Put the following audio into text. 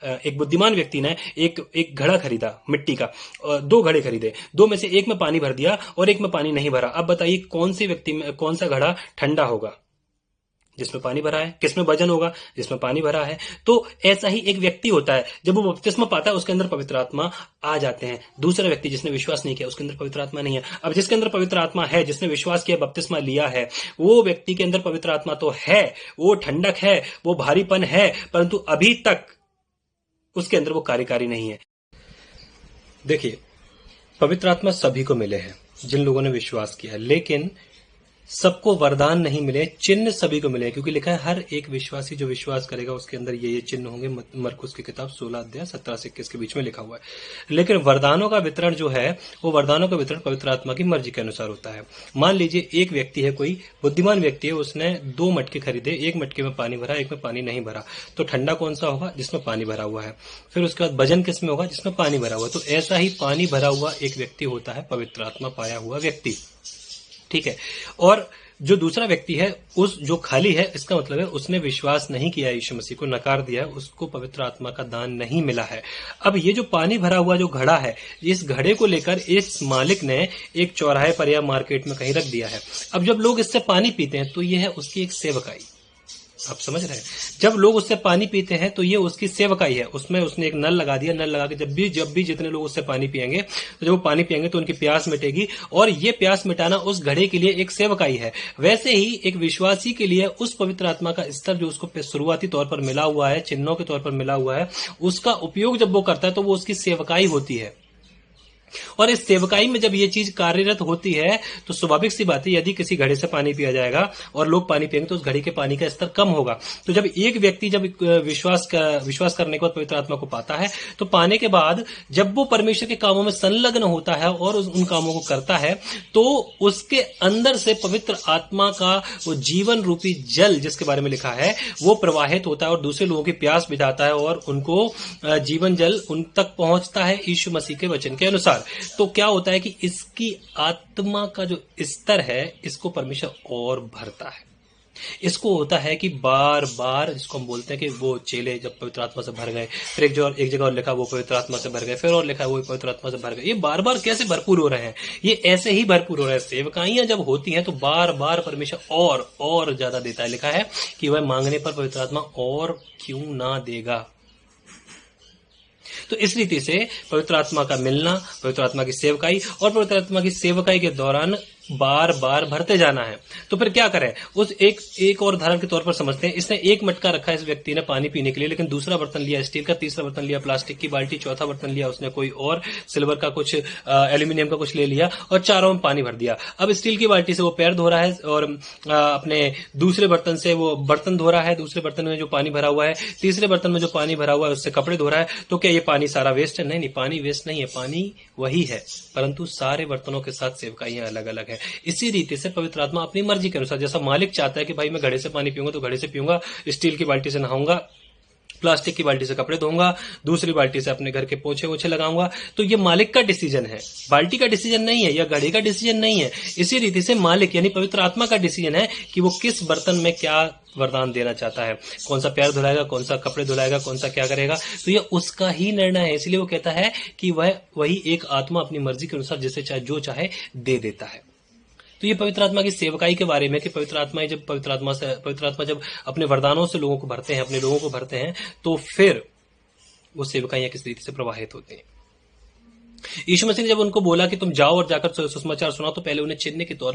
एक बुद्धिमान व्यक्ति ने एक एक घड़ा खरीदा मिट्टी का, दो घड़े खरीदे, दो में से एक में पानी भर दिया और एक में पानी नहीं भरा। अब बताइए कौन सी व्यक्ति में कौन सा घड़ा ठंडा होगा? जिसमें पानी भरा है। किसमें वजन होगा? जिसमें पानी भरा है। तो ऐसा ही एक व्यक्ति होता है, जब वो बपतिस्मा पाता है उसके अंदर पवित्र आत्मा आ जाते हैं। दूसरा व्यक्ति जिसने विश्वास नहीं किया उसके अंदर पवित्र आत्मा नहीं है। अब जिसके अंदर पवित्र आत्मा है, जिसने विश्वास किया, बपतिस्मा लिया है, वो व्यक्ति के अंदर पवित्र आत्मा तो है, वो ठंडक है, वो भारीपन है, परंतु अभी तक उसके अंदर वो कार्यकारी नहीं है। देखिए, पवित्र आत्मा सभी को मिले हैं जिन लोगों ने विश्वास किया, लेकिन सबको वरदान नहीं मिले, चिन्ह सभी को मिले, क्योंकि लिखा है हर एक विश्वासी जो विश्वास करेगा उसके अंदर ये चिन्ह होंगे। मरकुस की किताब 16 अध्याय 17 से 21 के बीच में लिखा हुआ है। लेकिन वरदानों का वितरण जो है वो वरदानों का वितरण पवित्र आत्मा की मर्जी के अनुसार होता है। मान लीजिए एक व्यक्ति है, कोई बुद्धिमान व्यक्ति है, उसने 2 मटके खरीदे, एक मटके में पानी भरा, एक में पानी नहीं भरा। तो ठंडा कौन सा होगा? जिसमें पानी भरा हुआ है। फिर उसके बाद वजन किस में होगा? जिसमें पानी भरा हुआ है। तो ऐसा ही पानी भरा हुआ एक व्यक्ति होता है पवित्र आत्मा पाया हुआ व्यक्ति, ठीक है। और जो दूसरा व्यक्ति है, उस जो खाली है, इसका मतलब है उसने विश्वास नहीं किया, यीशु मसीह को नकार दिया, उसको पवित्र आत्मा का दान नहीं मिला है। अब ये जो पानी भरा हुआ जो घड़ा है, इस घड़े को लेकर इस मालिक ने एक चौराहे पर या मार्केट में कहीं रख दिया है। अब जब लोग इससे पानी पीते हैं तो ये है उसकी एक सेवकाई। आप समझ रहे हैं? जब लोग उससे पानी पीते हैं तो ये उसकी सेवकाई है। उसमें उसने एक नल लगा दिया, नल लगा के जब भी जितने लोग उससे पानी पिएंगे, तो जब वो पानी पिएंगे तो उनकी प्यास मिटेगी, और ये प्यास मिटाना उस घड़े के लिए एक सेवकाई है। वैसे ही एक विश्वासी के लिए उस पवित्र आत्मा का स्तर जो उसको शुरुआती तौर पर मिला हुआ है, चिन्हों के तौर पर मिला हुआ है, उसका उपयोग जब वो करता है तो वो उसकी सेवकाई होती है। और इस सेवकाई में जब ये चीज कार्यरत होती है तो स्वाभाविक सी बात है, यदि किसी घड़े से पानी पिया जाएगा और लोग पानी पिएंगे तो उस घड़े के पानी का स्तर कम होगा। तो जब एक व्यक्ति जब विश्वास करने के बाद पवित्र आत्मा को पाता है, तो पाने के बाद जब वो परमेश्वर के कामों में संलग्न होता है और उन कामों को करता है, तो उसके अंदर से पवित्र आत्मा का वो जीवन रूपी जल जिसके बारे में लिखा है वो प्रवाहित होता है और दूसरे लोगों की प्यास बुझाता है और उनको जीवन जल उन तक पहुंचता है यीशु मसीह के वचन के अनुसार। तो क्या होता है कि इसकी आत्मा का जो स्तर है, इसको परमेश्वर और भरता है। इसको होता है कि बार बार, इसको हम बोलते हैं कि वो चेले जब पवित्र आत्मा से भर गए, फिर एक जगह और लिखा वो पवित्र आत्मा से भर गए, फिर और लिखा वो पवित्र आत्मा से भर गए। ये बार बार कैसे भरपूर हो रहे हैं? ये ऐसे ही भरपूर हो रहे हैं। सेवकाइयां जब होती हैं तो बार बार परमेश्वर और ज्यादा देता है। लिखा है कि वह मांगने पर पवित्र आत्मा और क्यों ना देगा। तो इस रीति से पवित्र आत्मा का मिलना, पवित्र आत्मा की सेवकाई, और पवित्र आत्मा की सेवकाई के दौरान बार बार भरते जाना है। तो फिर क्या करें? उस एक और उदाहरण के तौर पर समझते हैं। इसने एक मटका रखा इस व्यक्ति ने पानी पीने के लिए, लेकिन दूसरा बर्तन लिया स्टील का, तीसरा बर्तन लिया प्लास्टिक की बाल्टी, चौथा बर्तन लिया उसने कोई और सिल्वर का कुछ, एल्यूमिनियम का कुछ ले लिया और चारों में पानी भर दिया। अब स्टील की बाल्टी से वो पैर धो रहा है और अपने दूसरे बर्तन से वो बर्तन धो रहा है, दूसरे बर्तन में जो पानी भरा हुआ है, तीसरे बर्तन में जो पानी भरा हुआ है उससे कपड़े धो रहा है। तो क्या ये पानी सारा वेस्ट है? नहीं, पानी वेस्ट नहीं है, पानी वही है, परंतु सारे बर्तनों के साथ सेवकाइयां अलग अलग है। इसी रीति से पवित्र आत्मा अपनी मर्जी के अनुसार, जैसा मालिक चाहता है कि भाई मैं घड़े से पानी पीऊंगा तो घड़े से पीऊंगा, स्टील की बाल्टी से नहाऊंगा, प्लास्टिक की बाल्टी से कपड़े धोऊंगा, दूसरी बाल्टी से अपने घर के पोछे वोछे लगाऊंगा, तो ये मालिक का डिसीजन है, बाल्टी का डिसीजन नहीं है या घड़े का डिसीजन नहीं है। इसी रीति से मालिक यानी पवित्र आत्मा का डिसीजन है कि वो किस बर्तन में क्या वरदान देना चाहता है, कौन सा पैर धुलाएगा, कौन सा कपड़े धुलाएगा, कौन सा क्या करेगा। तो ये उसका ही निर्णय है। इसलिए वो कहता है कि वह वही एक आत्मा अपनी मर्जी के अनुसार जिसे चाहे जो चाहे दे देता है। तो ये पवित्र आत्मा की सेवकाई के बारे में कि पवित्र आत्मा जब अपने वरदानों से लोगों को भरते हैं, अपने लोगों को भरते हैं, तो फिर वो सेवकाइयां किस रीति से प्रवाहित होती हैं। यीशु मसीह ने जब उनको बोला कि तुम जाओ और जाकर सुसमाचार सुनाओ, तो पहले उन्हें चिन्ह के तौर